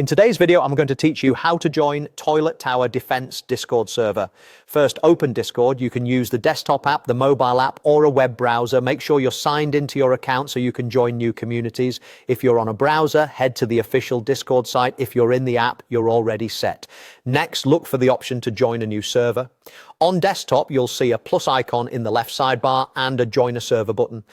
In today's video, I'm going to teach you how to join Toilet Tower Defense Discord server. First, open Discord. You can use the desktop app, the mobile app, or a web browser. Make sure you're signed into your account so you can join new communities. If you're on a browser, head to the official Discord site. If you're in the app, you're already set. Next, look for the option to join a new server. On desktop, you'll see a plus icon in the left sidebar and a join a server button.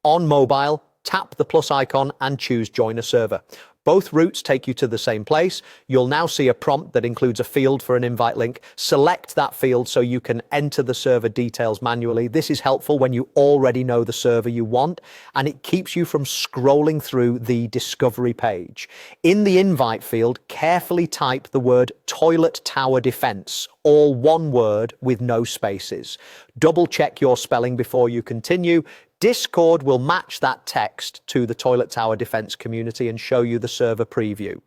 On mobile, tap the plus icon and choose join a server. Both routes take you to the same place. You'll now see a prompt that includes a field for an invite link. Select that field so you can enter the server details manually. This is helpful when you already know the server you want, and it keeps you from scrolling through the discovery page. In the invite field, carefully type the word Toilet Tower Defense, all one word with no spaces. Double check your spelling before you continue. Discord will match that text to the Toilet Tower Defense community and show you the server preview.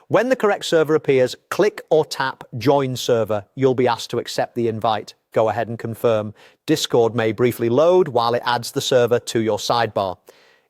When the correct server appears, click or tap Join Server. You'll be asked to accept the invite. Go ahead and confirm. Discord may briefly load while it adds the server to your sidebar.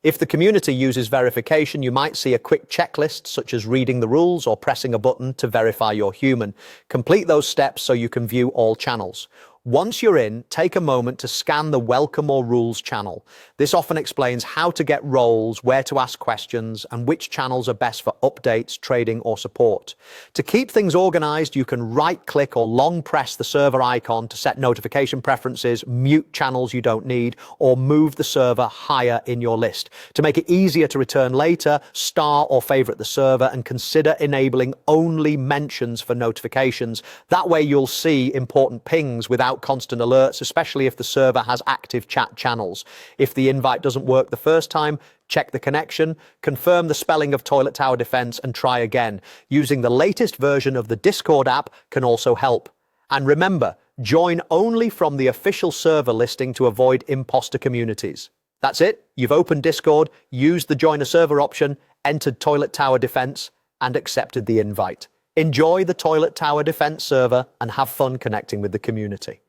If the community uses verification, you might see a quick checklist, such as reading the rules or pressing a button to verify you're human. Complete those steps so you can view all channels. Once you're in, take a moment to scan the Welcome or Rules channel. This often explains how to get roles, where to ask questions, and which channels are best for updates, trading, or support. To keep things organized, you can right-click or long press the server icon to set notification preferences, mute channels you don't need, or move the server higher in your list. To make it easier to return later, star or favorite the server and consider enabling only mentions for notifications. That way you'll see important pings without constant alerts, especially if the server has active chat channels. If the invite doesn't work the first time, check the connection, confirm the spelling of Toilet Tower Defense, and try again. Using the latest version of the Discord app can also help. And remember, join only from the official server listing to avoid imposter communities. That's it. You've opened Discord, used the Join a Server option, entered Toilet Tower Defense, and accepted the invite. Enjoy the Toilet Tower Defense server and have fun connecting with the community.